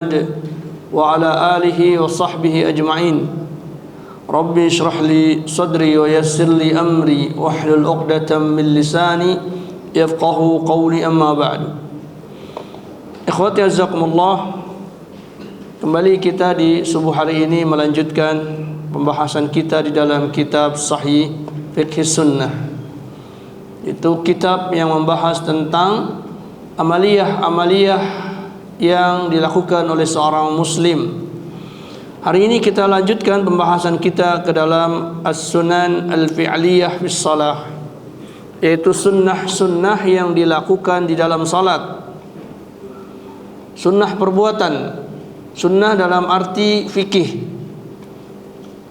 وعلى آله وصحبه أجمعين رب اشرح لي صدري ويسر لي أمري واحلل عقدة من لساني يفقه قولي أما بعد. Ikhwati azakumullah, kembali kita di subuh hari ini melanjutkan pembahasan kita di dalam kitab Sahih Fiqh Sunnah. Itu kitab yang membahas tentang amaliyah yang dilakukan oleh seorang muslim. Hari ini kita lanjutkan pembahasan kita ke dalam As-Sunan Al-Fi'liyah bis Salah, yaitu sunnah-sunnah yang dilakukan di dalam salat. Sunnah perbuatan, sunnah dalam arti fikih,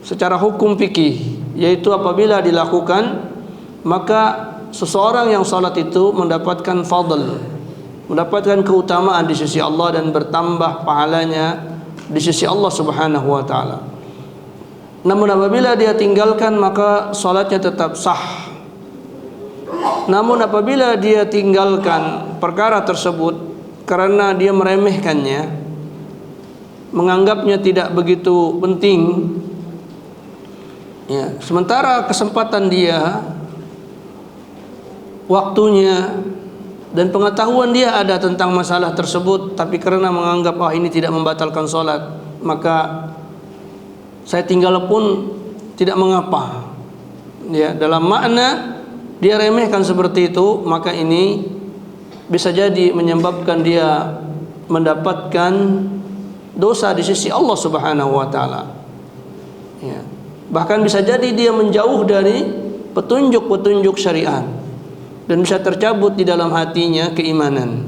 secara hukum fikih, yaitu apabila dilakukan maka seseorang yang salat itu mendapatkan fadl, mendapatkan keutamaan di sisi Allah dan bertambah pahalanya di sisi Allah Subhanahu wa taala. Namun apabila dia tinggalkan maka salatnya tetap sah. Namun apabila dia tinggalkan perkara tersebut karena dia meremehkannya, menganggapnya tidak begitu penting, ya, sementara kesempatan dia, waktunya dan pengetahuan dia ada tentang masalah tersebut, tapi karena menganggap ini tidak membatalkan sholat, maka saya tinggal pun tidak mengapa. Ya, dalam makna dia remehkan seperti itu, maka ini bisa jadi menyebabkan dia mendapatkan dosa di sisi Allah Subhanahu wa taala. Ya. Bahkan bisa jadi dia menjauh dari petunjuk-petunjuk syariat dan bisa tercabut di dalam hatinya keimanan.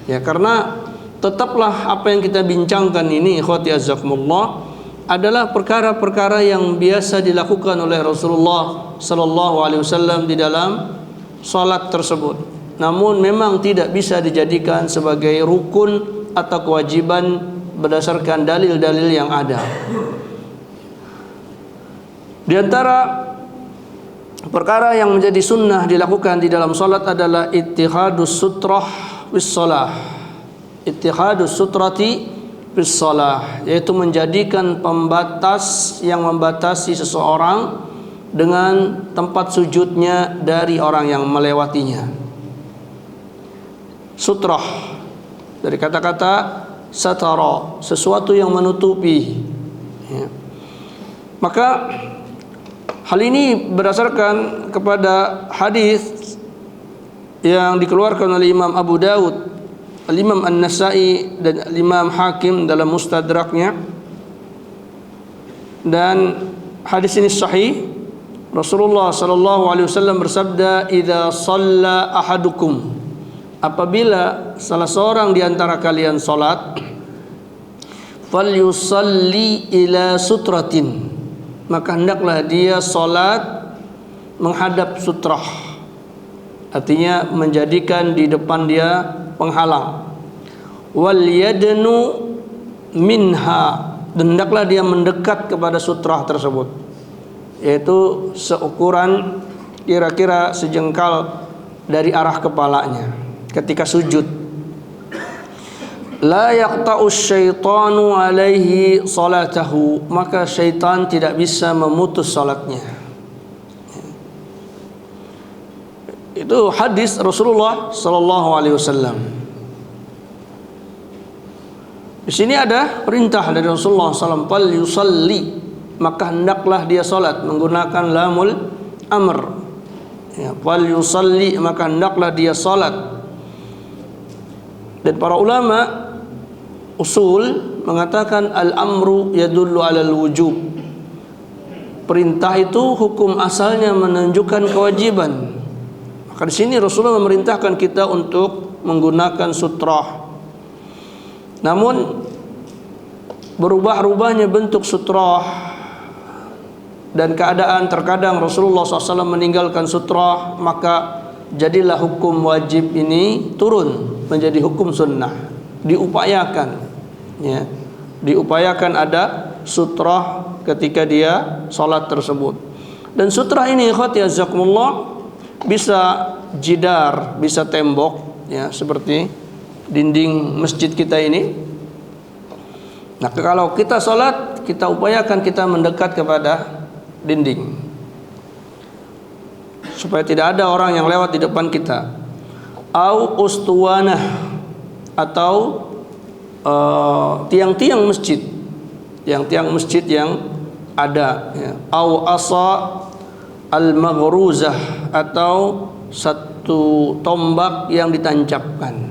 Ya, karena tetaplah apa yang kita bincangkan ini, ikhwati azakumullah, adalah perkara-perkara yang biasa dilakukan oleh Rasulullah sallallahu alaihi wasallam di dalam salat tersebut. Namun memang tidak bisa dijadikan sebagai rukun atau kewajiban berdasarkan dalil-dalil yang ada. Di antara perkara yang menjadi sunnah dilakukan di dalam salat adalah ittihadus sutrah bis salah. Ittihadus sutrati bis salah, yaitu menjadikan pembatas yang membatasi seseorang dengan tempat sujudnya dari orang yang melewatinya. Sutrah dari kata-kata satara, sesuatu yang menutupi, ya. Maka hal ini berdasarkan kepada hadis yang dikeluarkan oleh Imam Abu Dawud, Imam An-Nasa'i dan Imam Hakim dalam Mustadraknya. Dan hadis ini sahih. Rasulullah sallallahu alaihi wasallam bersabda, "Idza shalla ahadukum", apabila salah seorang di antara kalian salat, falyusalli ila sutratin, maka hendaklah dia salat menghadap sutrah, artinya menjadikan di depan dia penghalang. Wal yadnu minha, dan hendaklah dia mendekat kepada sutrah tersebut, yaitu seukuran kira-kira sejengkal dari arah kepalanya ketika sujud. La yaqta'u syaitanu alaihi salatahu, maka syaitan tidak bisa memutus salatnya. Itu hadis Rasulullah sallallahu alaihi wasallam. Di sini ada perintah dari Rasulullah sallallahu alaihi wasallam, fal yusalli, maka hendaklah dia salat, menggunakan lamul amr. Ya, fal yusalli, maka hendaklah dia salat. Dan para ulama usul mengatakan al-amru yadullu alal wujub. Perintah itu hukum asalnya menunjukkan kewajiban. Maka di sini Rasulullah memerintahkan kita untuk menggunakan sutrah. Namun berubah-ubahnya bentuk sutrah dan keadaan, terkadang Rasulullah SAW meninggalkan sutrah, maka jadilah hukum wajib ini turun menjadi hukum sunnah. Diupayakan, ya, diupayakan ada sutrah ketika dia salat tersebut. Dan sutrah ini, ikhwati azakumullah, bisa jidar, bisa tembok, ya, seperti dinding masjid kita ini, Nah, kalau kita sholat, kita upayakan kita mendekat kepada dinding supaya tidak ada orang yang lewat di depan kita. Au ustuwanah, atau tiang-tiang masjid, tiang-tiang masjid yang ada, ya. Au asa al-maghruzah, atau satu tombak yang ditancapkan.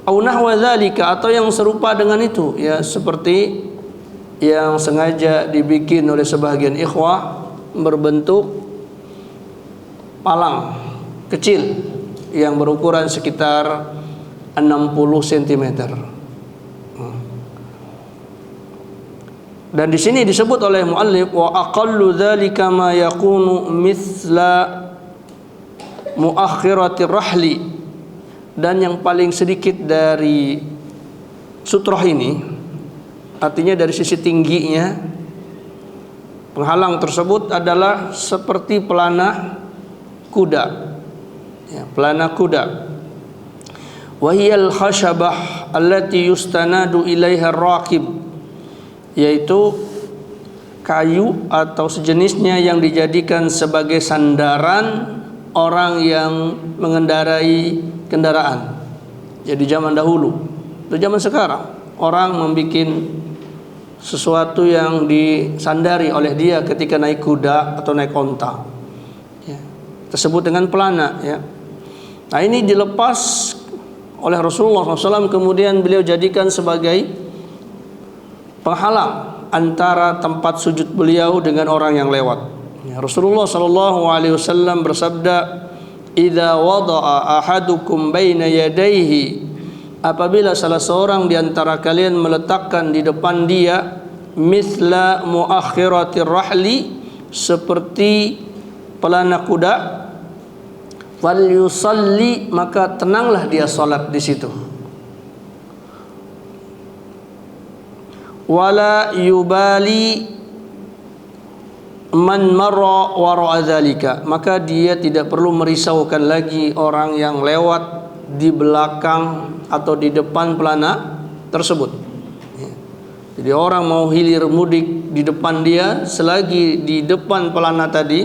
Au nahwa dzalika, atau yang serupa dengan itu, ya, seperti yang sengaja dibikin oleh sebagian ikhwah berbentuk palang kecil yang berukuran sekitar 60 cm. Dan di sini disebut oleh muallif wa aqallu dzalika ma yakunu mithla muakhiratir rahli, dan yang paling sedikit dari sutroh ini, artinya dari sisi tingginya penghalang tersebut adalah seperti pelana kuda, ya, pelana kuda. Wahiyal khashabah allati yustanadu ilaiha raqib, yaitu kayu atau sejenisnya yang dijadikan sebagai sandaran orang yang mengendarai kendaraan. Jadi zaman dahulu, atau zaman sekarang, orang membuat sesuatu yang disandari oleh dia ketika naik kuda atau naik onta, ya, tersebut dengan pelana, ya. Nah, ini dilepas oleh Rasulullah SAW, kemudian beliau jadikan sebagai penghalang antara tempat sujud beliau dengan orang yang lewat. Ya, Rasulullah SAW bersabda, "Idza wada'a ahadukum baina yadayhi," apabila salah seorang di antara kalian meletakkan di depan dia mithla muakhiratir rahli, seperti pelana kuda, fal yusalli, maka tenanglah dia salat di situ. Wala yubali man marra wara'a dzalika, maka dia tidak perlu merisaukan lagi orang yang lewat di belakang atau di depan pelana tersebut. Jadi orang mau hilir mudik di depan dia, selagi di depan pelana tadi,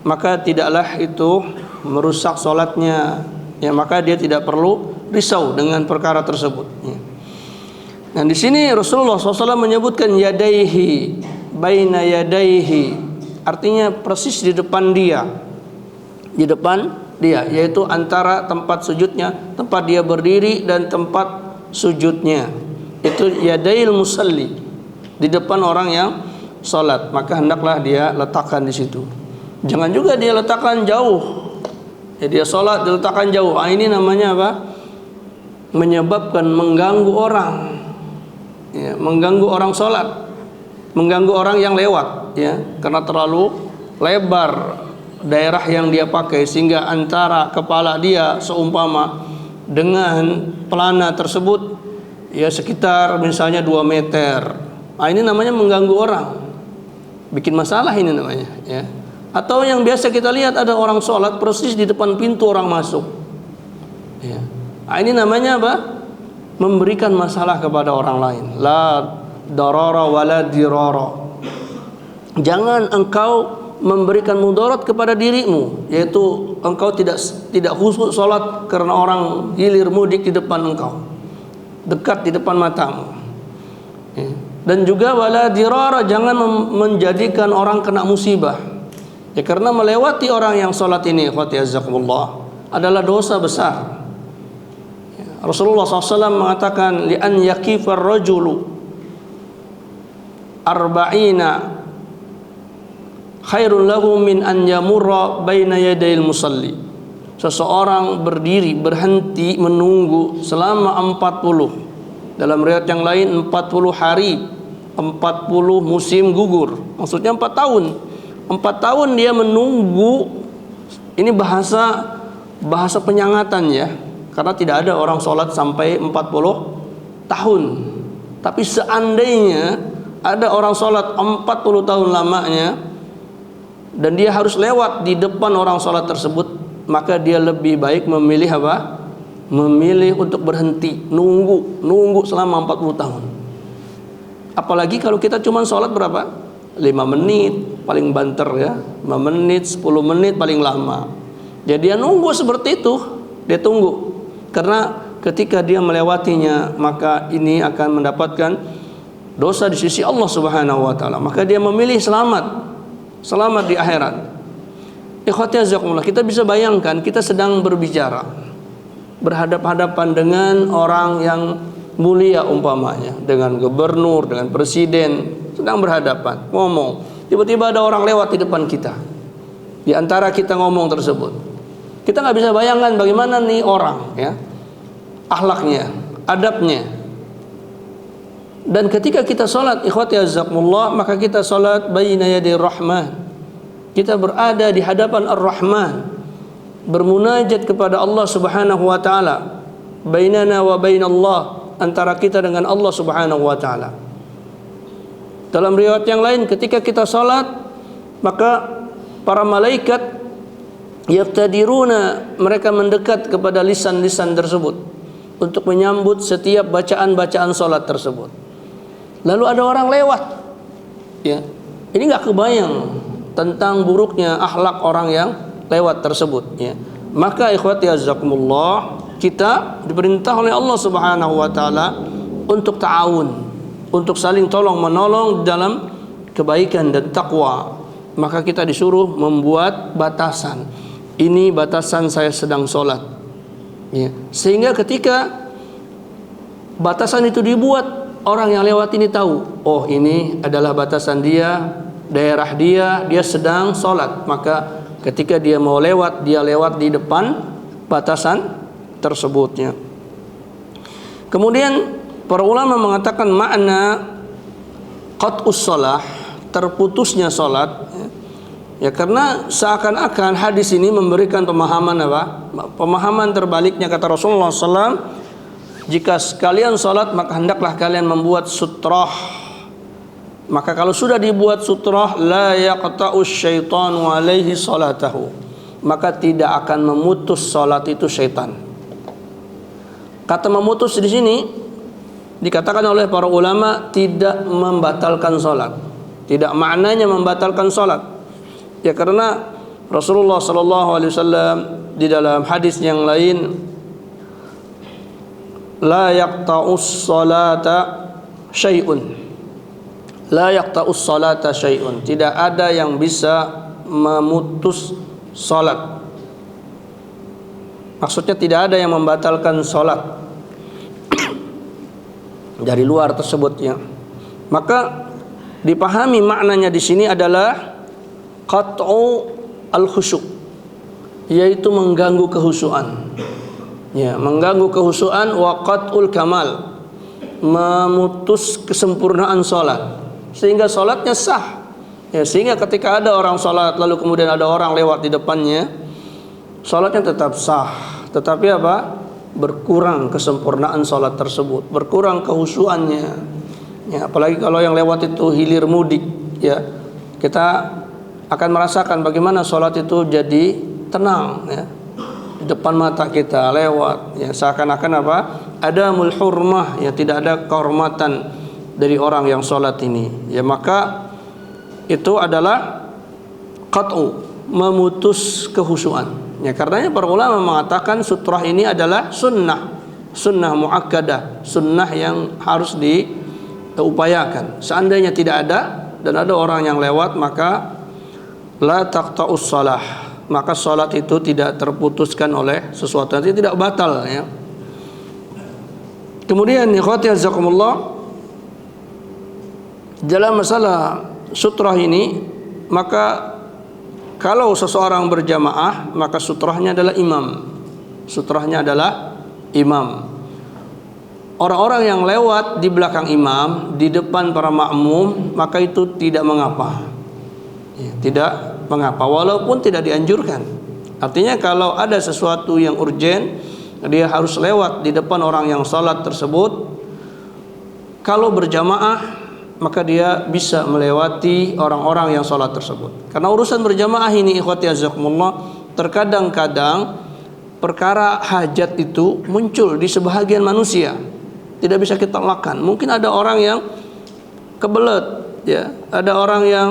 maka tidaklah itu merusak solatnya, ya, maka dia tidak perlu risau dengan perkara tersebut, ya. Dan di sini Rasulullah SAW menyebutkan yadaihi, baina yadaihi, artinya persis di depan dia, di depan dia, yaitu antara tempat sujudnya, tempat dia berdiri dan tempat sujudnya, itu yadail musalli, di depan orang yang salat, maka hendaklah dia letakkan di situ. Jangan juga dia letakkan jauh. Ya, dia sholat diletakkan jauh. Ini namanya apa? Menyebabkan mengganggu orang, ya, mengganggu orang sholat, mengganggu orang yang lewat, ya, karena terlalu lebar daerah yang dia pakai, sehingga antara kepala dia seumpama dengan pelana tersebut, ya, sekitar misalnya 2 meter. Ini namanya mengganggu orang, bikin masalah ini namanya, ya. Atau yang biasa kita lihat, ada orang sholat persis di depan pintu orang masuk, ya. Ini namanya apa? Memberikan masalah kepada orang lain. La darara wala dirara. Jangan engkau memberikan mudarat kepada dirimu, yaitu engkau tidak khusyuk sholat karena orang hilir mudik di depan engkau, dekat di depan matamu, ya. Dan juga wala dirara, jangan menjadikan orang kena musibah. Ya, karena melewati orang yang sholat ini, ikhwati azzakumullah, adalah dosa besar. Ya, Rasulullah SAW mengatakan, li'an yakifar rajulu arba'ina khairun lahu min an yamurra baina yadayil musalli. Seseorang berdiri, berhenti menunggu selama 40, dalam riwayat yang lain 40 hari, 40 musim gugur, maksudnya 4 tahun. 4 tahun dia menunggu. Ini bahasa penyangatan, ya, karena tidak ada orang sholat sampai 40 tahun. Tapi seandainya ada orang sholat 40 tahun lamanya dan dia harus lewat di depan orang sholat tersebut, maka dia lebih baik memilih apa? memilih untuk berhenti, nunggu selama 40 tahun. Apalagi kalau kita cuma sholat berapa? 5 menit paling banter ya, 5 menit, 10 menit paling lama. Jadi dia nunggu seperti itu, dia tunggu. Karena ketika dia melewatinya, maka ini akan mendapatkan dosa di sisi Allah Subhanahu wa taala. Maka dia memilih selamat di akhirat. Ikhwati azakumullah, kita bisa bayangkan kita sedang berbicara, berhadap-hadapan dengan orang yang mulia umpamanya, dengan gubernur, dengan presiden, sedang berhadapan, ngomong. Tiba-tiba ada orang lewat di depan kita. Di antara kita ngomong tersebut, kita nggak bisa bayangkan bagaimana nih orang, ya, akhlaknya, adabnya. Dan ketika kita sholat, ikhwati azakumullah, maka kita sholat baina yadir rahman. Kita berada di hadapan ar-Rahman, bermunajat kepada Allah Subhanahu wa taala. Bainana wa bainallah, antara kita dengan Allah Subhanahu wa taala. Dalam riwayat yang lain, ketika kita salat, maka para malaikat yaftadiruna, mereka mendekat kepada lisan-lisan tersebut untuk menyambut setiap bacaan-bacaan salat tersebut. Lalu ada orang lewat, ya. Ini enggak kebayang tentang buruknya akhlak orang yang lewat tersebut, ya. Maka ikhwati azakumullah, kita diperintah oleh Allah Subhanahu wa taala untuk ta'awun, untuk saling tolong menolong dalam kebaikan dan takwa. Maka kita disuruh membuat batasan. Ini batasan saya sedang sholat, ya. Sehingga ketika batasan itu dibuat, orang yang lewat ini tahu, oh ini adalah batasan dia, daerah dia sedang sholat. Maka ketika dia mau lewat, dia lewat di depan batasan tersebutnya. Kemudian para ulama mengatakan makna qat'us shalah, terputusnya salat, ya, karena seakan-akan hadis ini memberikan pemahaman apa? Pemahaman terbaliknya, kata Rasulullah SAW, jika sekalian salat maka hendaklah kalian membuat sutrah. Maka kalau sudah dibuat sutrah, la yaqta'us syaitanu alaihi salatahu, maka tidak akan memutus salat itu syaitan. Kata memutus di sini dikatakan oleh para ulama tidak membatalkan salat. Tidak maknanya membatalkan salat. Ya, karena Rasulullah sallallahu alaihi wasallam di dalam hadis yang lain, la yaqta'us salata syai'un. La yaqta'us salata syai'un, tidak ada yang bisa memutus salat. Maksudnya tidak ada yang membatalkan salat dari luar tersebutnya. Maka dipahami maknanya di sini adalah qat'u al-khusyuk, yaitu mengganggu kehusuan. Ya, mengganggu kehusuan, wa qat'ul kamal, memutus kesempurnaan salat. Sehingga salatnya sah, ya, sehingga ketika ada orang salat lalu kemudian ada orang lewat di depannya, salatnya tetap sah, tetapi apa? Berkurang kesempurnaan salat tersebut, berkurang kehusuannya, ya. Apalagi kalau yang lewat itu hilir mudik, ya, kita akan merasakan bagaimana salat itu jadi tenang, ya, di depan mata kita lewat, ya, seakan-akan apa? Adamul hurmah, ya, tidak ada kehormatan dari orang yang sholat ini, ya. Maka itu adalah qat'u, memutus kehusuan, ya. Karenanya para ulama mengatakan sutrah ini adalah sunnah muakkadah, sunnah yang harus diupayakan. Seandainya tidak ada dan ada orang yang lewat, maka la taqta'us shalah, maka salat itu tidak terputuskan oleh sesuatu, nanti tidak batal, ya. Kemudian ikhwati azakumullah, dalam masalah sutrah ini, maka kalau seseorang berjamaah, maka sutrahnya adalah imam. Sutrahnya adalah imam. Orang-orang yang lewat di belakang imam, di depan para makmum, maka itu tidak mengapa, ya, tidak mengapa, walaupun tidak dianjurkan. Artinya kalau ada sesuatu yang urgen, dia harus lewat di depan orang yang salat tersebut. Kalau berjamaah, maka dia bisa melewati orang-orang yang sholat tersebut. Karena urusan berjamaah ini, ikhwati azakumullah, terkadang-kadang perkara hajat itu muncul di sebahagian manusia, tidak bisa kita elakkan. Mungkin ada orang yang kebelet, ya, ada orang yang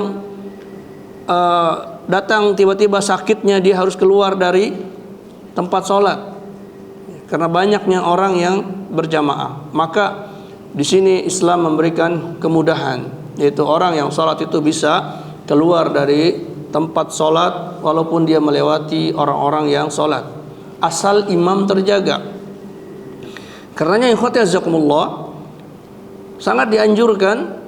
datang tiba-tiba sakitnya, dia harus keluar dari tempat sholat karena banyaknya orang yang berjamaah. Maka di sini Islam memberikan kemudahan, yaitu orang yang sholat itu bisa keluar dari tempat sholat walaupun dia melewati orang-orang yang sholat, asal imam terjaga. Karenanya ikhwati azakumullah, sangat dianjurkan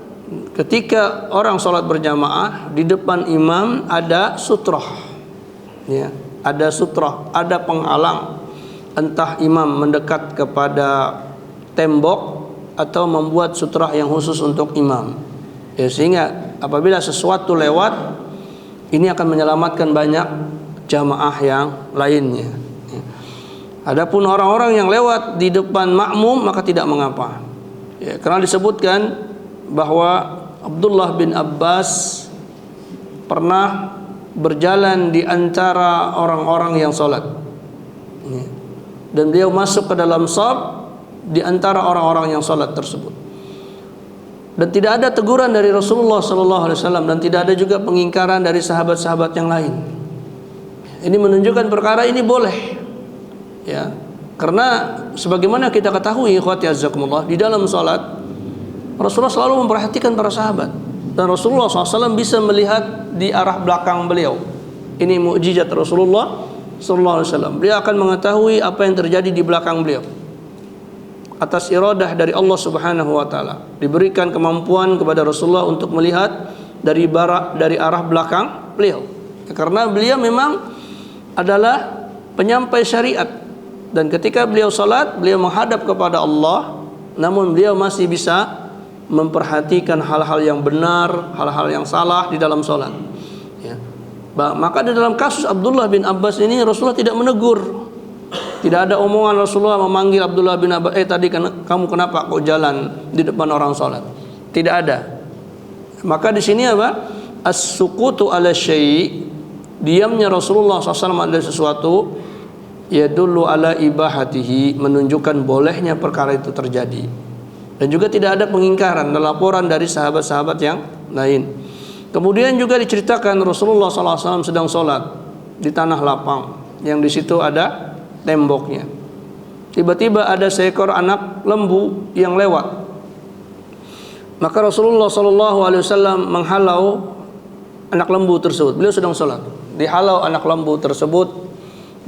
ketika orang sholat berjamaah di depan imam ada sutrah, ya, ada sutrah, ada penghalang. Entah imam mendekat kepada tembok atau membuat sutrah yang khusus untuk imam, ya, sehingga apabila sesuatu lewat, ini akan menyelamatkan banyak jamaah yang lainnya. Adapun orang-orang yang lewat di depan makmum maka tidak mengapa, ya, karena disebutkan bahwa Abdullah bin Abbas pernah berjalan di antara orang-orang yang sholat, dan beliau masuk ke dalam shaf di antara orang-orang yang sholat tersebut, dan tidak ada teguran dari Rasulullah SAW, dan tidak ada juga pengingkaran dari sahabat-sahabat yang lain. Ini menunjukkan perkara ini boleh, ya, karena sebagaimana kita ketahui ikhwati azakumullah, di dalam sholat Rasulullah selalu memperhatikan para sahabat, dan Rasulullah SAW bisa melihat di arah belakang beliau. Ini mukjizat Rasulullah SAW. Beliau akan mengetahui apa yang terjadi di belakang beliau atas iradah dari Allah Subhanahu wa taala. Diberikan kemampuan kepada Rasulullah untuk melihat dari arah belakang beliau, karena beliau memang adalah penyampai syariat, dan ketika beliau salat beliau menghadap kepada Allah, namun beliau masih bisa memperhatikan hal-hal yang benar, hal-hal yang salah di dalam salat, ya. Maka di dalam kasus Abdullah bin Abbas ini Rasulullah tidak menegur. Tidak ada omongan Rasulullah memanggil Abdullah bin Abbas, tadi kamu kenapa kok jalan di depan orang salat? Tidak ada. Maka di sini apa? As-sukutu ala syai', diamnya Rasulullah SAW ada sesuatu, yadullu ala ibahatihi, menunjukkan bolehnya perkara itu terjadi. Dan juga tidak ada pengingkaran dan laporan dari sahabat-sahabat yang lain. Kemudian juga diceritakan Rasulullah SAW sedang sholat di tanah lapang, yang di situ ada temboknya. Tiba-tiba ada seekor anak lembu yang lewat. Maka Rasulullah SAW menghalau anak lembu tersebut. Beliau sedang sholat, dihalau anak lembu tersebut.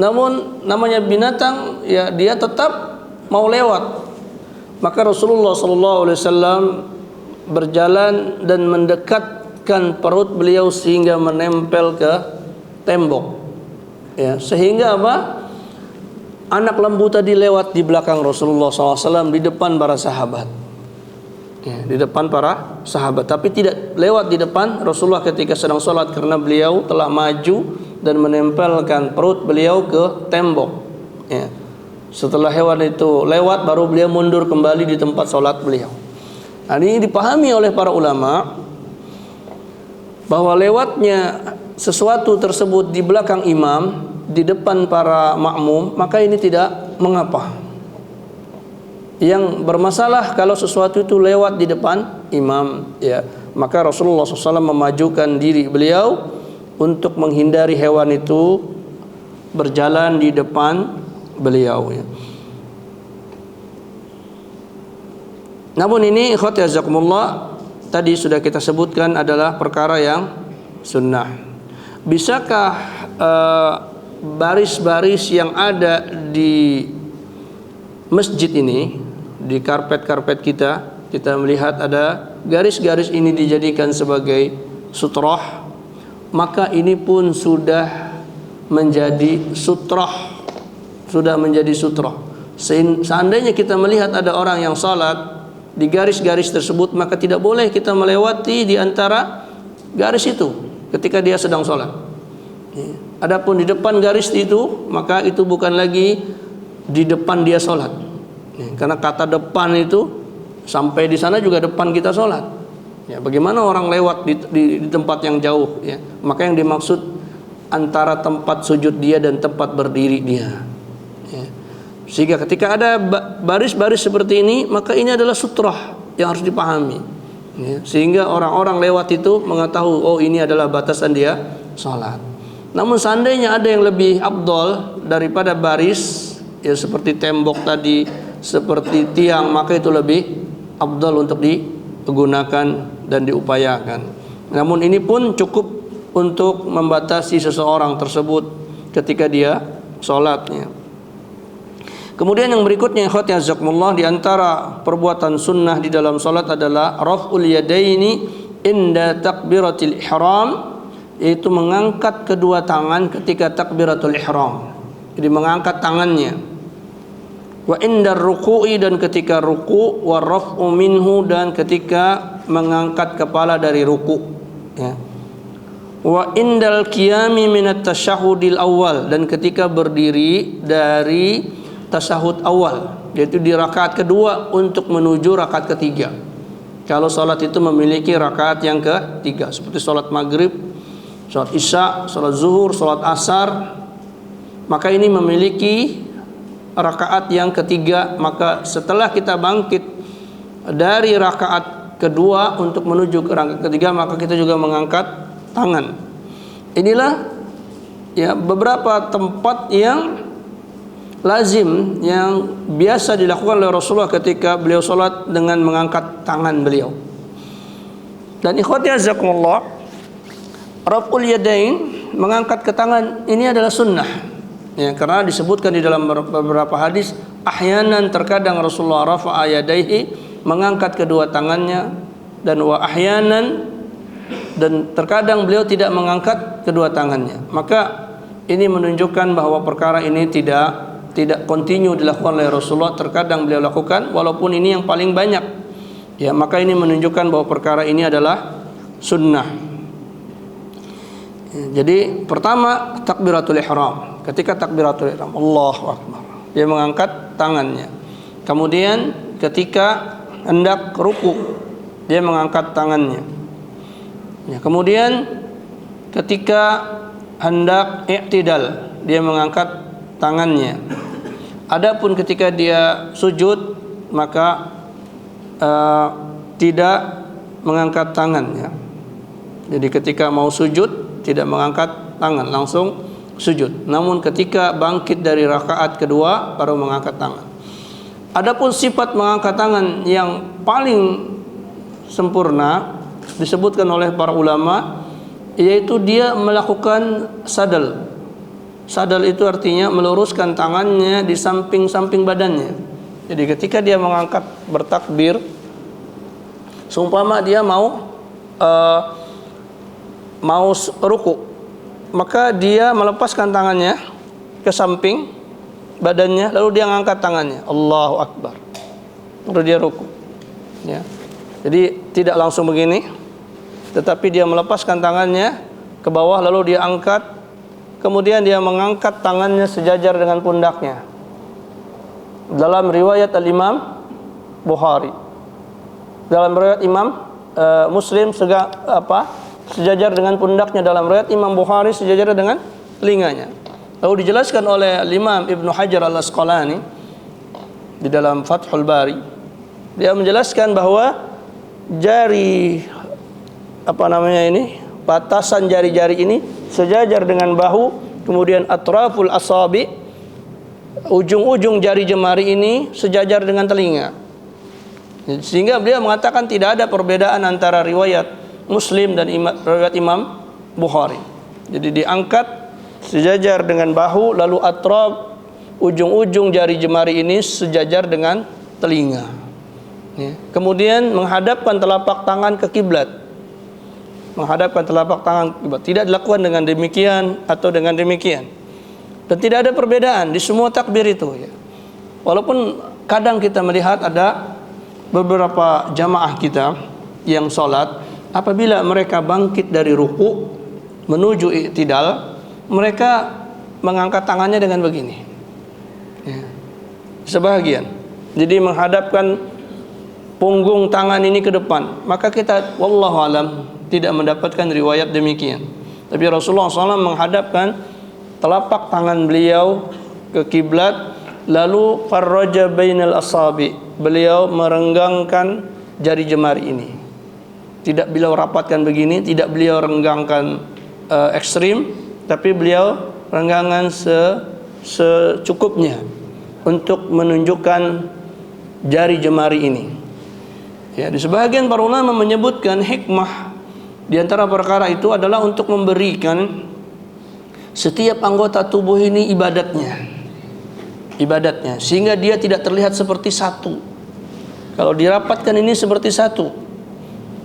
Namun namanya binatang, ya, dia tetap mau lewat. Maka Rasulullah SAW berjalan dan mendekatkan perut beliau sehingga menempel ke tembok, ya, sehingga apa? Anak lembu tadi lewat di belakang Rasulullah SAW, di depan para sahabat, ya, di depan para sahabat, tapi tidak lewat di depan Rasulullah ketika sedang sholat, karena beliau telah maju dan menempelkan perut beliau ke tembok, ya. Setelah hewan itu lewat, baru beliau mundur kembali di tempat sholat beliau. Nah, ini dipahami oleh para ulama bahwa lewatnya sesuatu tersebut di belakang imam, di depan para makmum, maka ini tidak mengapa. Yang bermasalah kalau sesuatu itu lewat di depan imam, ya, maka Rasulullah SAW memajukan diri beliau untuk menghindari hewan itu berjalan di depan beliau, ya. Namun ini ikhwati azakumullah, tadi sudah kita sebutkan adalah perkara yang sunnah. Bisakah baris-baris yang ada di masjid ini, di karpet-karpet kita melihat ada garis-garis ini dijadikan sebagai sutrah, maka ini pun sudah menjadi sutrah. Seandainya kita melihat ada orang yang salat di garis-garis tersebut, maka tidak boleh kita melewati di antara garis itu ketika dia sedang salat. Adapun di depan garis itu, maka itu bukan lagi di depan dia salat, karena kata depan itu sampai di sana juga depan kita salat. Ya, bagaimana orang lewat di tempat yang jauh, ya? Maka yang dimaksud antara tempat sujud dia dan tempat berdiri dia. Sehingga ketika ada baris-baris seperti ini, maka ini adalah sutrah yang harus dipahami. Ya, sehingga orang-orang lewat itu mengetahui, oh ini adalah batasan dia salat. Namun seandainya ada yang lebih afdal daripada baris, ya seperti tembok tadi, seperti tiang, maka itu lebih afdal untuk digunakan dan diupayakan. Namun ini pun cukup untuk membatasi seseorang tersebut ketika dia salatnya. Kemudian yang berikutnya, ikhwati azakumullah, di antara perbuatan sunnah di dalam salat adalah raf'ul yadaini inda takbiratul ihram, yaitu mengangkat kedua tangan ketika takbiratul ihram. Jadi mengangkat tangannya. Wa indar ruku'i, dan ketika ruku', wa raf'u minhu, dan ketika mengangkat kepala dari ruku', ya. Wa indal qiyami minat tasyahudil awal, dan ketika berdiri dari tasyahud awal, yaitu di rakaat kedua untuk menuju rakaat ketiga. Kalau salat itu memiliki rakaat yang ketiga, seperti salat maghrib, salat isya, salat zuhur, salat asar, maka ini memiliki rakaat yang ketiga. Maka setelah kita bangkit dari rakaat kedua untuk menuju ke rakaat ketiga, maka kita juga mengangkat tangan. Inilah ya beberapa tempat yang lazim, yang biasa dilakukan oleh Rasulullah ketika beliau salat dengan mengangkat tangan beliau. Dan ikhwati azakumullah, raf'ul yadain, mengangkat ke tangan, ini adalah sunnah, ya, karena disebutkan di dalam beberapa hadis, ahyanan, terkadang Rasulullah rafa'a yadaihi, mengangkat kedua tangannya, dan wa ahyanan, dan terkadang beliau tidak mengangkat kedua tangannya. Maka ini menunjukkan bahwa perkara ini tidak kontinu dilakukan oleh Rasulullah, terkadang beliau lakukan, walaupun ini yang paling banyak. Ya, maka ini menunjukkan bahwa perkara ini adalah sunnah. Ya, jadi pertama takbiratul ihram. Ketika takbiratul ihram, Allahu Akbar, dia mengangkat tangannya. Kemudian ketika hendak ruku, dia mengangkat tangannya. Ya, kemudian ketika hendak i'tidal, dia mengangkat tangannya. Adapun ketika dia sujud, maka tidak mengangkat tangannya. Jadi ketika mau sujud tidak mengangkat tangan, langsung sujud. Namun ketika bangkit dari rakaat kedua baru mengangkat tangan. Adapun sifat mengangkat tangan yang paling sempurna disebutkan oleh para ulama, yaitu dia melakukan sadal. Sadal itu artinya meluruskan tangannya di samping-samping badannya. Jadi ketika dia mengangkat bertakbir, seumpama dia mau ruku, maka dia melepaskan tangannya ke samping badannya, lalu dia mengangkat tangannya, Allahu Akbar, lalu dia ruku. Ya. Jadi tidak langsung begini, tetapi dia melepaskan tangannya ke bawah, lalu dia angkat. Kemudian dia mengangkat tangannya sejajar dengan pundaknya. Dalam riwayat Al-Imam Bukhari, dalam riwayat Imam Muslim sejajar dengan pundaknya. Dalam riwayat Imam Bukhari sejajar dengan telinganya. Lalu dijelaskan oleh Imam Ibnu Hajar Al-Asqalani di dalam Fathul Bari. Dia menjelaskan bahwa jari batasan jari-jari ini sejajar dengan bahu, kemudian atraful asabi, ujung-ujung jari jemari ini sejajar dengan telinga. Sehingga beliau mengatakan tidak ada perbedaan antara riwayat Muslim dan riwayat Imam Bukhari. Jadi diangkat sejajar dengan bahu, lalu atraf, ujung-ujung jari jemari ini sejajar dengan telinga. Ya. Kemudian menghadapkan telapak tangan ke kiblat. Menghadapkan telapak tangan tidak dilakukan dengan demikian atau dengan demikian, dan tidak ada perbedaan di semua takbir itu, ya. Walaupun kadang kita melihat ada beberapa jamaah kita yang sholat, apabila mereka bangkit dari ruku menuju i'tidal, mereka mengangkat tangannya dengan begini, ya. Sebahagian, jadi menghadapkan punggung tangan ini ke depan. Maka kita wallahu alam tidak mendapatkan riwayat demikian. Tapi Rasulullah SAW menghadapkan telapak tangan beliau ke kiblat, lalu farraja bainal asabi, beliau merenggangkan jari jemari ini. Tidak beliau rapatkan begini, tidak beliau renggangkan ekstrim, tapi beliau renggangan secukupnya untuk menunjukkan jari jemari ini. Ya, di sebagian para ulama menyebutkan hikmah di antara perkara itu adalah untuk memberikan setiap anggota tubuh ini ibadatnya, sehingga dia tidak terlihat seperti satu. Kalau dirapatkan ini seperti satu,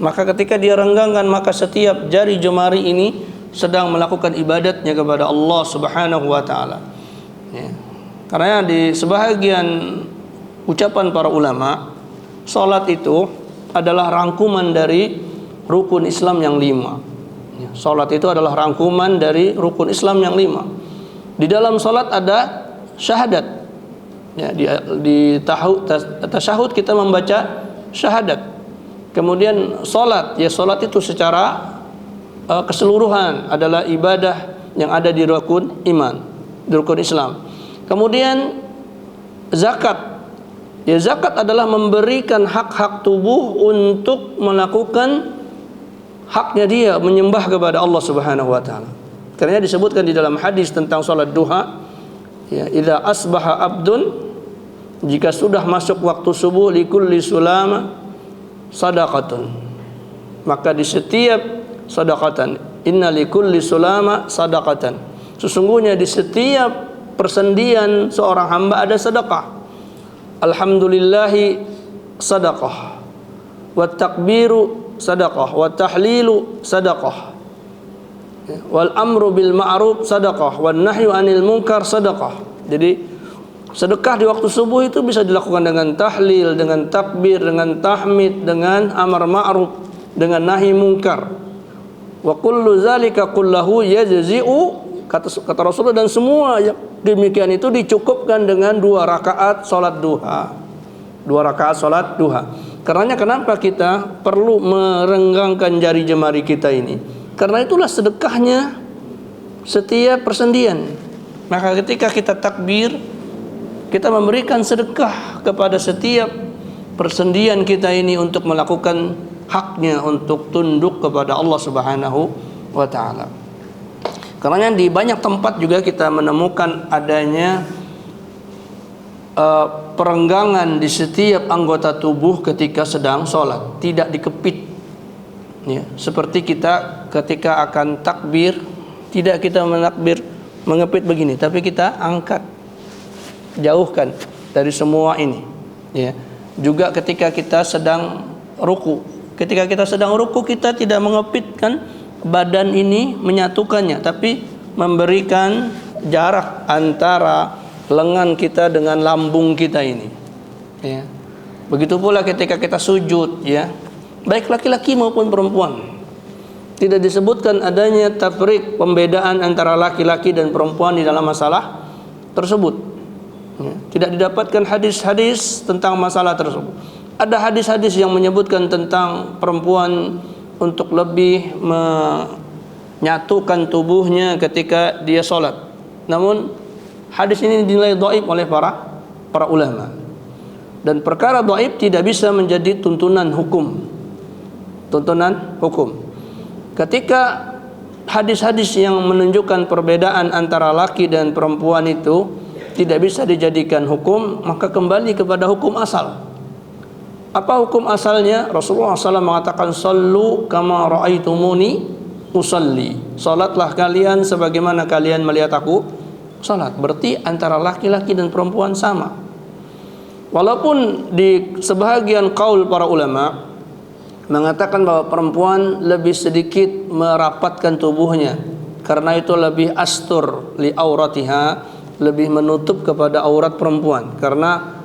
maka ketika dia renggangkan, maka setiap jari jemari ini sedang melakukan ibadatnya kepada Allah Subhanahu wa taala. Ya. Karena di sebahagian ucapan para ulama, salat itu adalah rangkuman dari rukun Islam yang 5. Ya, salat itu adalah rangkuman dari rukun Islam yang 5. Di dalam salat ada syahadat. Ya, di tasyahud kita membaca syahadat. Kemudian salat, ya salat itu secara keseluruhan adalah ibadah yang ada di rukun iman, di rukun Islam. Kemudian zakat, ya zakat adalah memberikan hak-hak tubuh untuk melakukan haknya dia menyembah kepada Allah Subhanahu wa taala. Karena disebutkan di dalam hadis tentang salat duha, ya idza asbaha abdun, jika sudah masuk waktu subuh, likulli sulama sadaqatun, maka di setiap sadaqatan, inna likulli sulama sadaqatan, sesungguhnya di setiap persendian seorang hamba ada sedekah. Alhamdulillahi sadaqah, wa takbiru sadaqah, wa tahlilu sadaqah, wal amru bil ma'ruf sadaqah, wan nahyu anil munkar sadaqah. Jadi sedekah di waktu subuh itu bisa dilakukan dengan tahlil, dengan takbir, dengan tahmid, dengan amar ma'ruf, dengan nahi munkar. Wa kullu zalika kullahu yajzi'u, kata Rasulullah, dan semua yang demikian itu dicukupkan dengan 2 rakaat salat duha. 2 rakaat salat duha. Karenanya kenapa kita perlu merenggangkan jari jemari kita ini? Karena itulah sedekahnya setiap persendian. Maka ketika kita takbir, kita memberikan sedekah kepada setiap persendian kita ini untuk melakukan haknya, untuk tunduk kepada Allah Subhanahu wa taala. Karena di banyak tempat juga kita menemukan adanya perenggangan di setiap anggota tubuh ketika sedang sholat, tidak dikepit. Ya, seperti kita ketika akan takbir, tidak kita mengepit begini, tapi kita angkat, jauhkan dari semua ini. Ya. Juga ketika kita sedang ruku, kita tidak mengepitkan badan ini, menyatukannya, tapi memberikan jarak antara lengan kita dengan lambung kita ini. Ya. Begitu pula ketika kita sujud, ya, baik laki-laki maupun perempuan. Tidak disebutkan adanya tafriq, pembedaan antara laki-laki dan perempuan di dalam masalah tersebut. Ya. Tidak didapatkan hadis-hadis tentang masalah tersebut. Ada hadis-hadis yang menyebutkan tentang perempuan untuk lebih menyatukan tubuhnya ketika dia sholat. Namun hadis ini dinilai dhaif oleh para ulama. Dan perkara dhaif tidak bisa menjadi tuntunan hukum. Ketika hadis-hadis yang menunjukkan perbedaan antara laki dan perempuan itu tidak bisa dijadikan hukum, maka kembali kepada hukum asal. Apa hukum asalnya? Rasulullah SAW mengatakan, sallu kama ra'aitumuni usalli. Salatlah kalian sebagaimana kalian melihat aku salat. Berarti antara laki-laki dan perempuan sama. Walaupun di sebahagian qaul para ulama mengatakan bahwa perempuan lebih sedikit merapatkan tubuhnya, karena itu lebih astur li auratiha, lebih menutup kepada aurat perempuan. Karena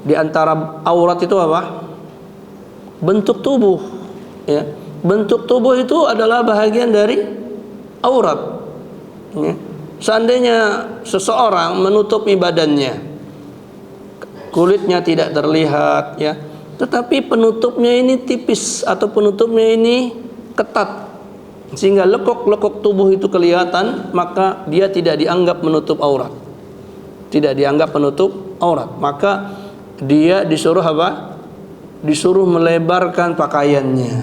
di antara aurat itu apa? Bentuk tubuh. Ya. Bentuk tubuh itu adalah bahagian dari aurat. Ya. Seandainya seseorang menutupi badannya, kulitnya tidak terlihat, ya, tetapi penutupnya ini tipis atau penutupnya ini ketat, sehingga lekuk-lekuk tubuh itu kelihatan, maka dia tidak dianggap menutup aurat. tidak dianggap penutup aurat, maka dia disuruh apa? Disuruh melebarkan pakaiannya,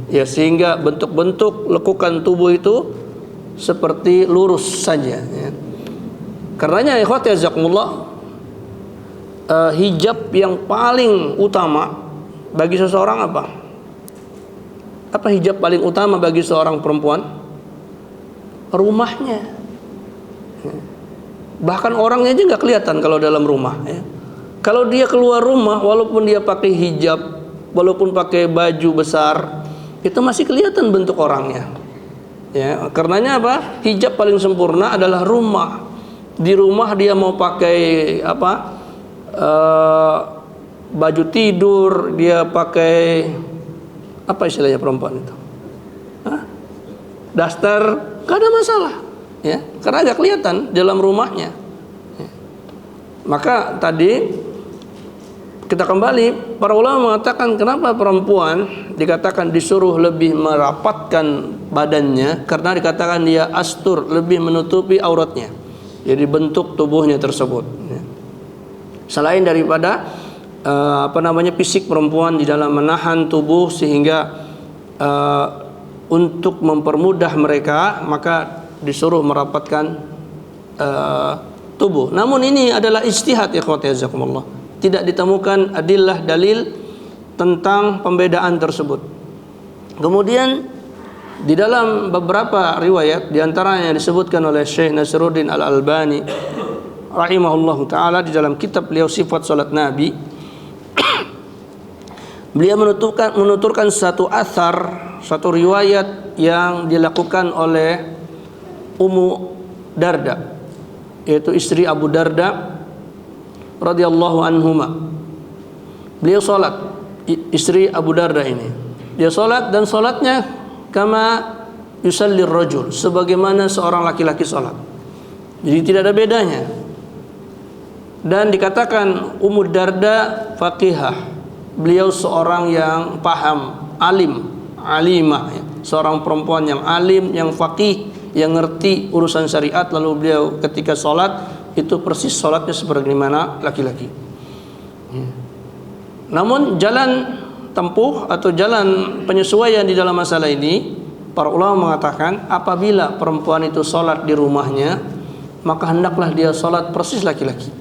ya, sehingga bentuk-bentuk lekukan tubuh itu seperti lurus saja, ya. Karenanya ikhwati jazakumullah, hijab yang paling utama bagi seseorang apa? Apa hijab paling utama bagi seorang perempuan? Rumahnya. Bahkan orangnya aja nggak kelihatan kalau dalam rumah, ya. Kalau dia keluar rumah, walaupun dia pakai hijab, walaupun pakai baju besar, itu masih kelihatan bentuk orangnya, ya. Karenanya apa? Hijab paling sempurna adalah rumah. Di rumah dia mau pakai apa? Baju tidur, dia pakai apa istilahnya perempuan itu? Daster, gak ada masalah, ya, karena agak kelihatan dalam rumahnya, ya. Maka tadi kita kembali, para ulama mengatakan kenapa perempuan dikatakan disuruh lebih merapatkan badannya, karena dikatakan dia astur, lebih menutupi auratnya, jadi bentuk tubuhnya tersebut, ya. Selain daripada fisik perempuan di dalam menahan tubuh sehingga untuk mempermudah mereka, maka disuruh merapatkan tubuh. Namun ini adalah ijtihad, ikhwati jazakumullah. Tidak ditemukan adillah dalil tentang pembedaan tersebut. Kemudian di dalam beberapa riwayat, diantaranya disebutkan oleh Syekh Nasiruddin Al-Albani rahimahullahu taala di dalam kitab beliau Sifat Salat Nabi, beliau menuturkan satu athar, satu riwayat yang dilakukan oleh Ummu Darda, yaitu istri Abu Darda radhiyallahu anhuma. Beliau salat, istri Abu Darda ini, dia salat dan salatnya kama yusallir rajul, sebagaimana seorang laki-laki salat. Jadi tidak ada bedanya. Dan dikatakan Ummu Darda faqihah, beliau seorang yang paham, alimah, ya. Seorang perempuan yang alim, yang faqih, yang ngerti urusan syariat. Lalu beliau ketika sholat itu persis sholatnya sebagaimana laki-laki, ya. Namun jalan tempuh atau jalan penyesuaian di dalam masalah ini, para ulama mengatakan apabila perempuan itu sholat di rumahnya, maka hendaklah dia sholat persis laki-laki,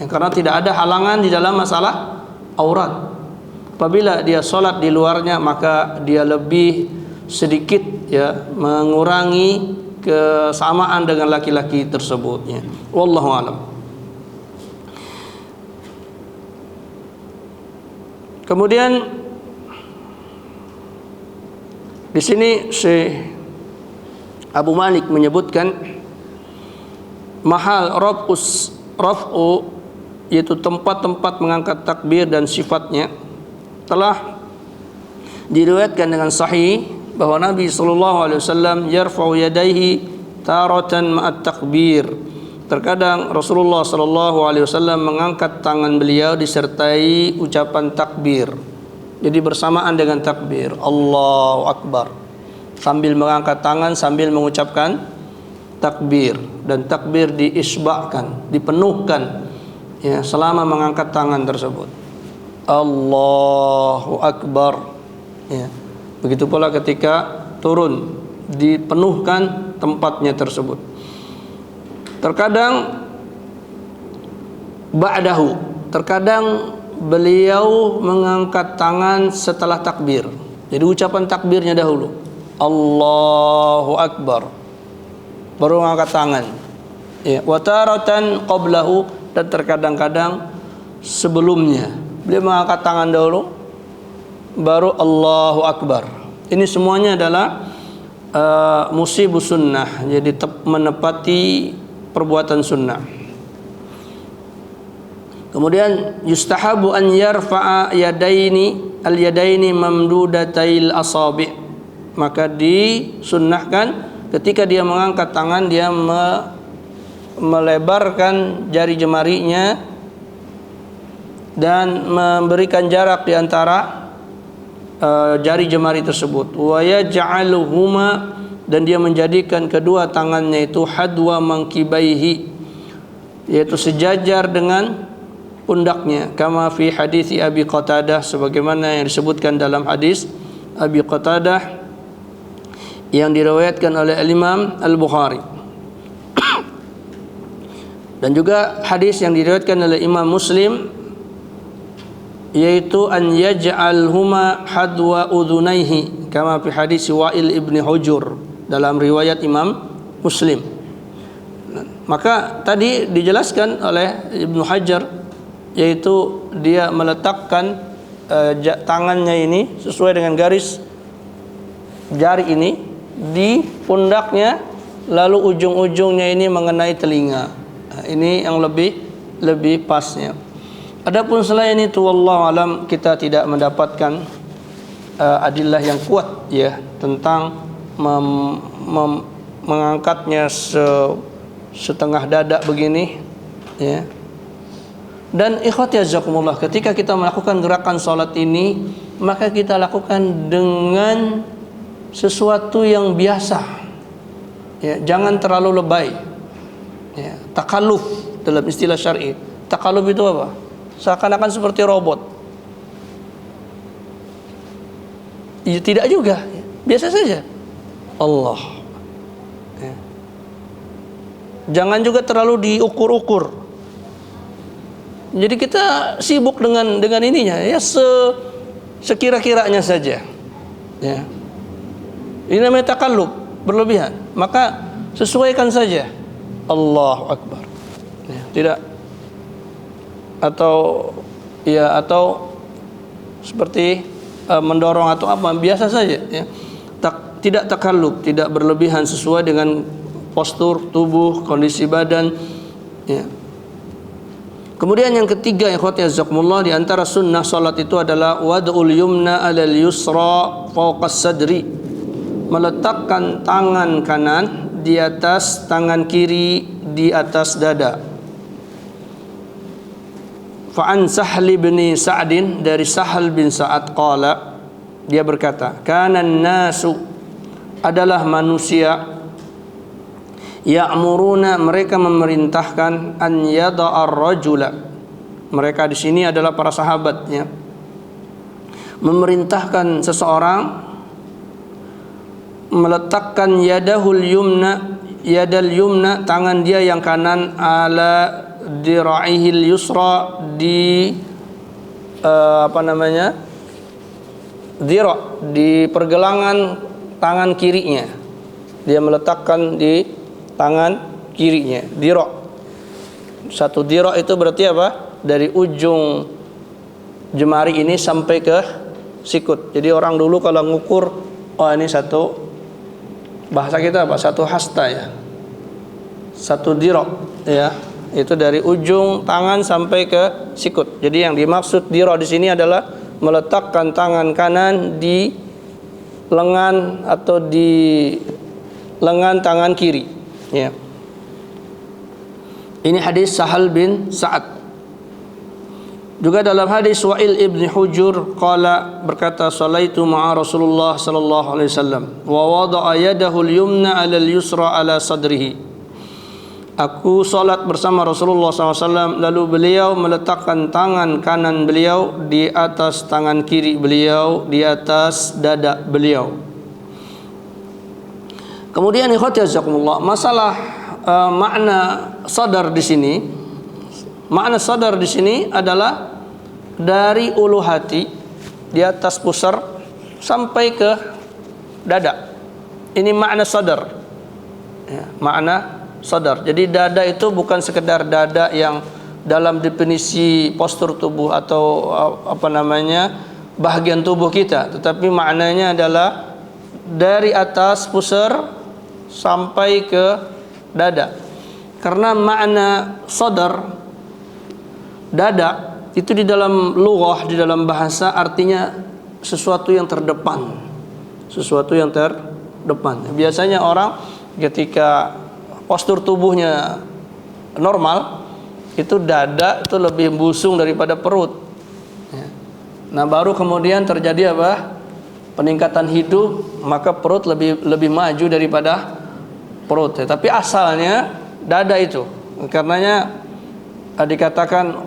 ya, karena tidak ada halangan di dalam masalah aurat. Apabila dia sholat di luarnya, maka dia lebih sedikit, ya, mengurangi kesamaan dengan laki-laki tersebutnya. Wallahu alam. Kemudian di sini Syekh Abu Malik menyebutkan mahal raf'u, yaitu tempat-tempat mengangkat takbir dan sifatnya, telah diriwayatkan dengan sahih bahwa Nabi SAW yarfa'u yadaihi taratan ma'at takbir. Terkadang Rasulullah SAW mengangkat tangan beliau disertai ucapan takbir, jadi bersamaan dengan takbir Allahu Akbar, sambil mengangkat tangan sambil mengucapkan takbir, dan takbir diisba'kan, dipenuhkan, ya, selama mengangkat tangan tersebut. Allahu Akbar, ya. Begitu pula ketika turun, dipenuhkan tempatnya tersebut. Terkadang ba'dahu, terkadang beliau mengangkat tangan setelah takbir, jadi ucapan takbirnya dahulu Allahu Akbar, baru mengangkat tangan, ya. Wa taratan qablahu, dan terkadang-kadang sebelumnya beliau mengangkat tangan dahulu baru Allahu Akbar. Ini semuanya adalah musibus sunnah, jadi menepati perbuatan sunnah. Kemudian yustahabu an yarfa'a al-yadaini mamdudatail asabi', maka disunnahkan ketika dia mengangkat tangan dia melebarkan jari jemarinya dan memberikan jarak di antara jari jemari tersebut. Wa yaj'aluhuma, dan dia menjadikan kedua tangannya itu hadwa mangkibaihi, yaitu sejajar dengan pundaknya, kama fi hadis Abi Qatadah, sebagaimana yang disebutkan dalam hadis Abi Qatadah yang diriwayatkan oleh Imam Al-Bukhari. Dan juga hadis yang diriwayatkan oleh Imam Muslim, yaitu an yaj'alhuma hadwa udhunaihi, kama fi hadis Wa'il ibni Hujur, dalam riwayat Imam Muslim. Maka tadi dijelaskan oleh Ibnu Hajar, yaitu dia meletakkan tangannya ini sesuai dengan garis jari ini di pundaknya, lalu ujung-ujungnya ini mengenai telinga. Nah, ini yang lebih pasnya. Adapun selain itu, wallahu alam, kita tidak mendapatkan adillah yang kuat ya tentang mengangkatnya setengah dada begini ya. Dan ikhwati jazakumullah, ketika kita melakukan gerakan salat ini, maka kita lakukan dengan sesuatu yang biasa ya, jangan terlalu lebay ya. Takalluf dalam istilah syar'i. Takalluf itu apa? Seakan-akan seperti robot. Ya, tidak juga, biasa saja. Allah ya. Jangan juga terlalu diukur-ukur. Jadi kita sibuk dengan ininya ya, sekira-kiranya saja ya. Ini namanya takallub, berlebihan. Maka sesuaikan saja. Allahu Akbar ya, tidak atau seperti mendorong atau apa, biasa saja ya. Tidak takallub, tidak berlebihan, sesuai dengan postur tubuh, kondisi badan ya. Kemudian yang ketiga, ikhwati jazakumullah, di antara sunnah salat itu adalah wad'ul yumna 'alal yusra fawqas sadri, meletakkan tangan kanan di atas tangan kiri di atas dada. Fa'an Sahli bin Sa'din, dari Sahal bin Sa'ad qala, dia berkata, kanan nasu, adalah manusia, ya'muruna, mereka memerintahkan, an yada'ar rajula, mereka di sini adalah para sahabatnya, memerintahkan seseorang meletakkan yadahul yumna, yadal yumna, tangan dia yang kanan, ala dira'ihil yusra, di dira', di pergelangan tangan kirinya. Dia meletakkan di tangan kirinya, dira'. Satu dira' itu berarti apa? Dari ujung jemari ini sampai ke sikut. Jadi orang dulu kalau ngukur, oh ini satu, bahasa kita apa? Satu hasta ya. Satu dira' ya. Itu dari ujung tangan sampai ke sikut. Jadi yang dimaksud dira' di sini adalah meletakkan tangan kanan di lengan atau di lengan tangan kiri ya. Ini hadis Sahal bin Sa'ad. Juga dalam hadis Wa'il ibni Hujur qala, berkata, salaitu ma'a Rasulullah sallallahu alaihi wasallam wa wada'a yadahu al-yumna 'ala al-yusra 'ala sadrihi. Aku salat bersama Rasulullah SAW, lalu beliau meletakkan tangan kanan beliau di atas tangan kiri beliau, di atas dada beliau. Kemudian ikhwati jazakumullah, masalah makna sadar di sini. Makna sadar di sini adalah dari ulu hati, di atas pusar sampai ke dada. Ini makna sadar ya, makna sadar. Jadi dada itu bukan sekedar dada yang dalam definisi postur tubuh atau bahagian tubuh kita, tetapi maknanya adalah dari atas pusar sampai ke dada. Karena makna sadar, dada itu di dalam lughah, di dalam bahasa, artinya sesuatu yang terdepan, sesuatu yang terdepan. Biasanya orang ketika postur tubuhnya normal, itu dada itu lebih busung daripada perut ya. Nah baru kemudian terjadi apa? Peningkatan hidup, maka perut lebih maju daripada perut ya. Tapi asalnya dada itu, karenanya dikatakan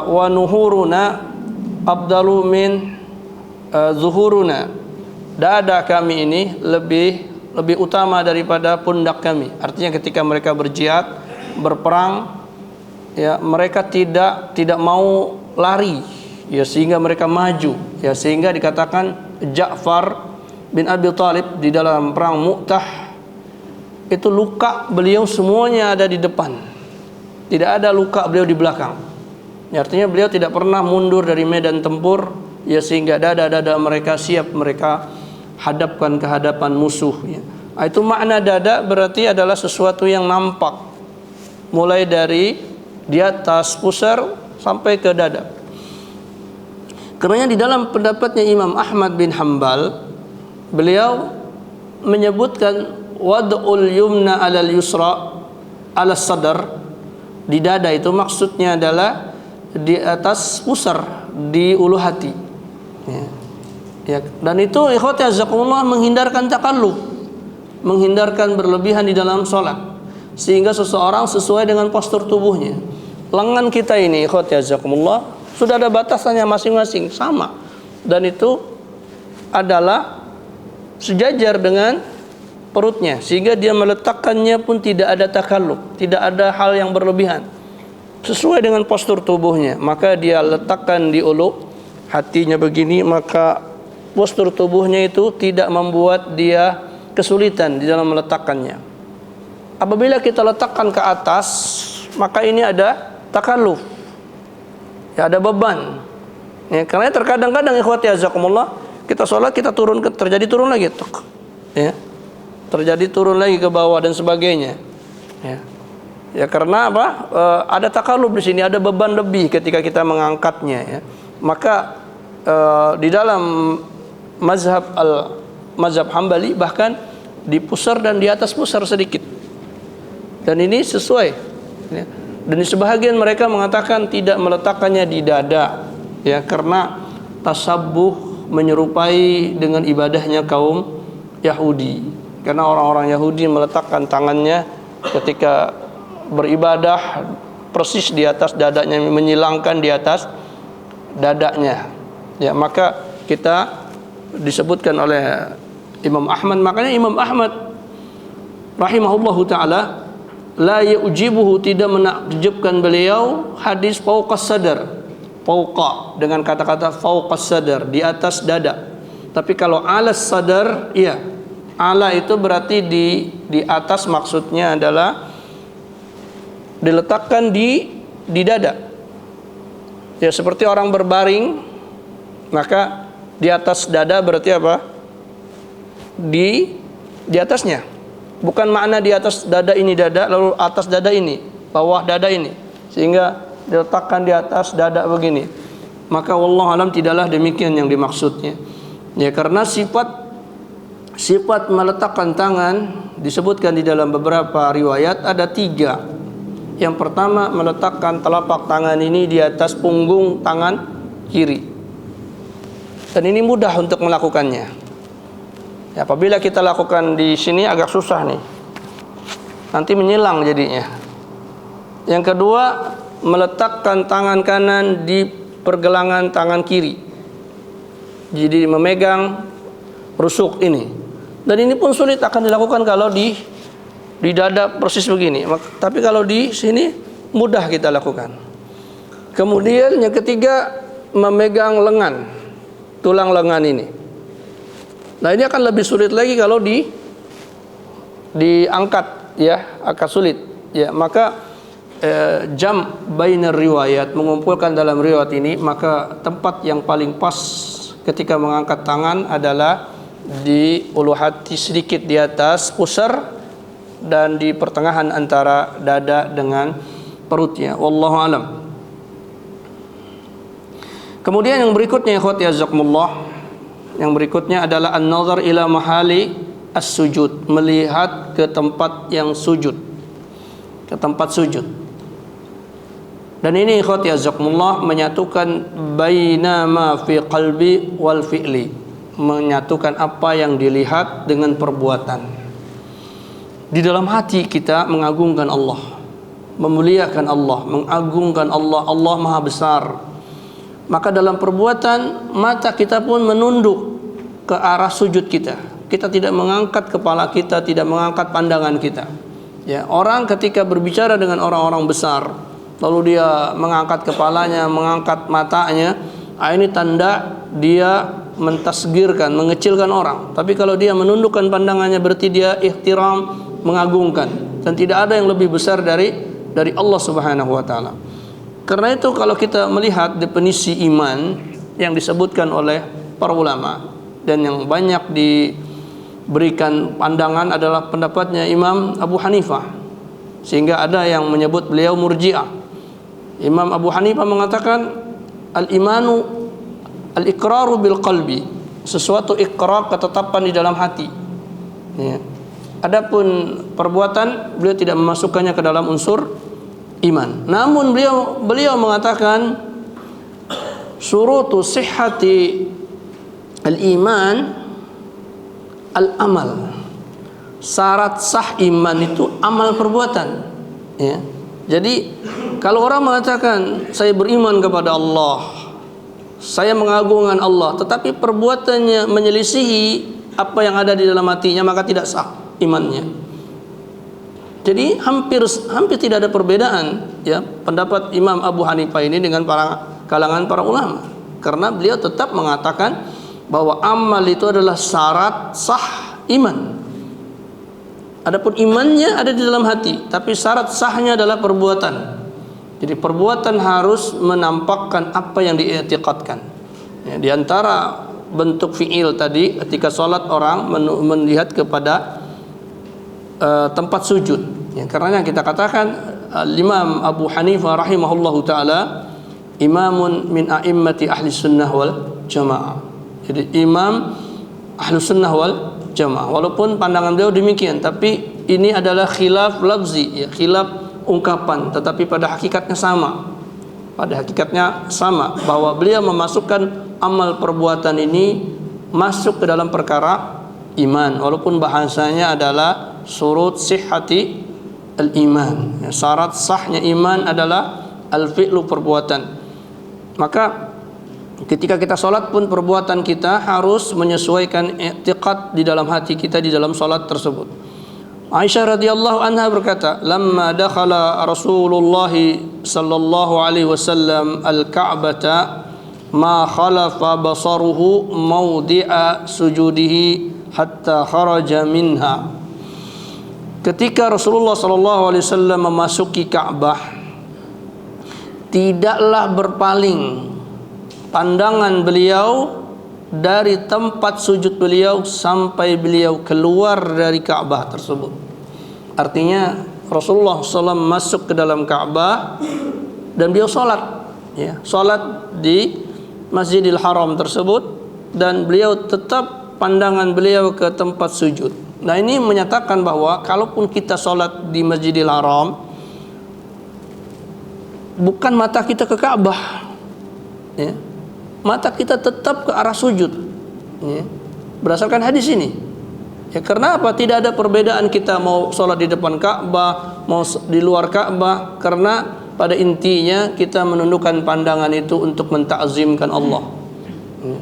wa nuhuruna afdalu min zuhuruna. Dada kami ini lebih utama daripada pundak kami. Artinya ketika mereka berjihad, berperang, ya mereka tidak mau lari, ya sehingga mereka maju, ya sehingga dikatakan Ja'far bin Abi Thalib di dalam perang Mu'tah itu luka beliau semuanya ada di depan, tidak ada luka beliau di belakang. Ya, artinya beliau tidak pernah mundur dari medan tempur, ya sehingga dada-dada mereka siap mereka hadapkan ke hadapan musuh, ya. Itu makna dada berarti adalah sesuatu yang nampak mulai dari di atas pusar sampai ke dada. Karena di dalam pendapatnya Imam Ahmad bin Hanbal, beliau menyebutkan wad'ul yumna 'alal yusra 'ala sadar, di dada itu maksudnya adalah di atas pusar, di ulu hati, ya. Ya, dan itu ikhwati azakumullah menghindarkan takalluf, menghindarkan berlebihan di dalam sholat, sehingga seseorang sesuai dengan postur tubuhnya. Lengan kita ini ikhwati azakumullah sudah ada batasannya masing-masing, sama, dan itu adalah sejajar dengan perutnya, sehingga dia meletakkannya pun tidak ada takalluf, tidak ada hal yang berlebihan, sesuai dengan postur tubuhnya. Maka dia letakkan di ulu hatinya begini, maka postur tubuhnya itu tidak membuat dia kesulitan di dalam meletakkannya. Apabila kita letakkan ke atas, maka ini ada takalluf, ya ada beban, ya, karena terkadang-kadang ikhwati azakumullah kita sholat, kita terjadi turun lagi, ya, terjadi turun lagi ke bawah dan sebagainya, ya. Ya karena apa? Ada takalluf di sini, ada beban lebih ketika kita mengangkatnya, ya. Maka di dalam mazhab Hambali bahkan di pusar dan di atas pusar sedikit, dan ini sesuai, ya. Dan di sebahagian mereka mengatakan tidak meletakkannya di dada, ya, karena tasabbuh menyerupai dengan ibadahnya kaum Yahudi, karena orang-orang Yahudi meletakkan tangannya ketika beribadah persis di atas dadanya, menyilangkan di atas dadanya, ya. Maka kita disebutkan oleh Imam Ahmad, makanya Imam Ahmad rahimahullahu ta'ala la yujibuhu, tidak menakjubkan beliau hadis fauqas sadar, fauqa dengan kata-kata fauqas sadar, di atas dada. Tapi kalau alas sadar, iya, ala itu berarti di atas, maksudnya adalah diletakkan di dada, ya, seperti orang berbaring, maka di atas dada berarti apa? Di atasnya. Bukan makna di atas dada ini dada, lalu atas dada ini, bawah dada ini, sehingga diletakkan di atas dada begini. Maka wallahu alam tidaklah demikian yang dimaksudnya. Ya, karena sifat meletakkan tangan disebutkan di dalam beberapa riwayat ada 3. Yang pertama, meletakkan telapak tangan ini di atas punggung tangan kiri. Dan ini mudah untuk melakukannya. Ya, apabila kita lakukan di sini agak susah nih, nanti menyilang jadinya. Yang kedua, meletakkan tangan kanan di pergelangan tangan kiri, jadi memegang rusuk ini. Dan ini pun sulit akan dilakukan kalau di dada persis begini. Tapi kalau di sini mudah kita lakukan. Kemudian yang ketiga, memegang lengan, tulang lengan ini. Nah, ini akan lebih sulit lagi kalau diangkat, ya, akan sulit, ya. Maka jam bainar riwayat, mengumpulkan dalam riwayat ini, maka tempat yang paling pas ketika mengangkat tangan adalah di ulu hati, sedikit di atas pusar, dan di pertengahan antara dada dengan perutnya. Wallahu alam. Kemudian yang berikutnya, ikhwati azakumullah, yang berikutnya adalah an-nazar ila mahali as-sujud, melihat ke tempat yang sujud, ke tempat sujud. Dan ini ikhwati azakumullah menyatukan baina ma fi qalbi wal fi'li, menyatukan apa yang dilihat dengan perbuatan. Di dalam hati kita mengagungkan Allah, memuliakan Allah, mengagungkan Allah. Allah Maha Besar. Maka dalam perbuatan mata kita pun menunduk ke arah sujud kita. Kita tidak mengangkat kepala kita, tidak mengangkat pandangan kita. Ya, orang ketika berbicara dengan orang-orang besar, lalu dia mengangkat kepalanya, mengangkat matanya, ini tanda dia mentasgirkan, mengecilkan orang. Tapi kalau dia menundukkan pandangannya, berarti dia ihtiram, mengagungkan. Dan tidak ada yang lebih besar dari Allah Subhanahu wa taala. Karena itu kalau kita melihat definisi iman yang disebutkan oleh para ulama dan yang banyak diberikan pandangan adalah pendapatnya Imam Abu Hanifah, sehingga ada yang menyebut beliau murji'ah. Imam Abu Hanifah mengatakan al-imanu al-iqraru bil qalbi, sesuatu ikrar, ketetapan di dalam hati. Ya. Adapun perbuatan beliau tidak memasukkannya ke dalam unsur iman. Namun beliau mengatakan syurutu sihhati al-iman al-amal. Syarat sah iman itu amal perbuatan. Ya. Jadi kalau orang mengatakan saya beriman kepada Allah, saya mengagungkan Allah, tetapi perbuatannya menyelisihi apa yang ada di dalam hatinya, maka tidak sah imannya. Jadi hampir tidak ada perbedaan ya pendapat Imam Abu Hanifah ini dengan kalangan para ulama, karena beliau tetap mengatakan bahwa amal itu adalah syarat sah iman. Adapun imannya ada di dalam hati, tapi syarat sahnya adalah perbuatan. Jadi perbuatan harus menampakkan apa yang diiktikadkan. Ya, di antara bentuk fiil tadi ketika sholat orang melihat kepada tempat sujud. Ya, karena kita katakan Imam Abu Hanifah rahimahullahu taala imamun min a'immati ahli sunnah wal jamaah. Jadi imam ahli sunnah wal jamaah. Walaupun pandangan beliau demikian, tapi ini adalah khilaf lafzi, ya, khilaf ungkapan, tetapi pada hakikatnya sama. Pada hakikatnya sama, bahwa beliau memasukkan amal perbuatan ini masuk ke dalam perkara iman, walaupun bahasanya adalah surut sihhati al-iman. Ya, syarat sahnya iman adalah al-fi'lu, perbuatan. Maka ketika kita sholat pun perbuatan kita harus menyesuaikan i'tiqad di dalam hati kita di dalam sholat tersebut. Aisyah radhiyallahu anha berkata, "Lamma dakhala Rasulullah sallallahu alaihi wasallam al-Ka'bata ma khalafa basaruhu mawdi'a sujudihi hatta kharaja minha." Ketika Rasulullah sallallahu alaihi wasallam memasuki Ka'bah, tidaklah berpaling pandangan beliau dari tempat sujud beliau sampai beliau keluar dari Ka'bah tersebut. Artinya Rasulullah SAW masuk ke dalam Ka'bah dan beliau sholat, ya, sholat di Masjidil Haram tersebut, dan beliau tetap pandangan beliau ke tempat sujud. Nah, ini menyatakan bahwa kalaupun kita sholat di Masjidil Haram, bukan mata kita ke Ka'bah, ya, mata kita tetap ke arah sujud, ya, berdasarkan hadis ini. Ya, karena apa? Tidak ada perbedaan kita mau sholat di depan Ka'bah, mau di luar Ka'bah, karena pada intinya kita menundukkan pandangan itu untuk mentakzimkan Allah, ya,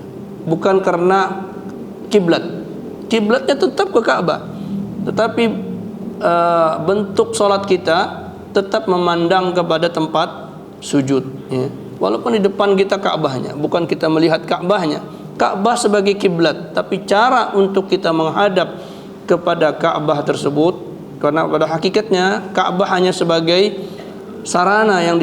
bukan karena kiblat. Kiblatnya tetap ke Ka'bah, tetapi bentuk sholat kita tetap memandang kepada tempat sujud, ya. Walaupun di depan kita Ka'bahnya, bukan kita melihat Ka'bahnya. Ka'bah sebagai kiblat, tapi cara untuk kita menghadap kepada Ka'bah tersebut, karena pada hakikatnya Ka'bah hanya sebagai sarana yang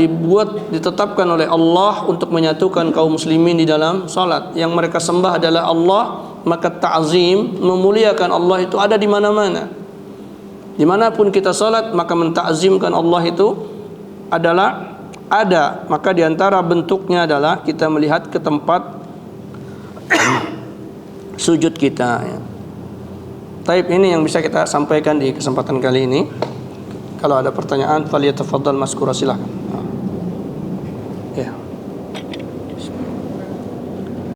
ditetapkan oleh Allah untuk menyatukan kaum muslimin di dalam salat. Yang mereka sembah adalah Allah, maka ta'zim, memuliakan Allah itu ada di mana-mana. Dimanapun kita salat, maka mentakzimkan Allah itu adalah ada. Maka diantara bentuknya adalah kita melihat ke tempat sujud kita, ya. Taib, ini yang bisa kita sampaikan di kesempatan kali ini. Kalau ada pertanyaan, faliyatafaddal maskura, silakan.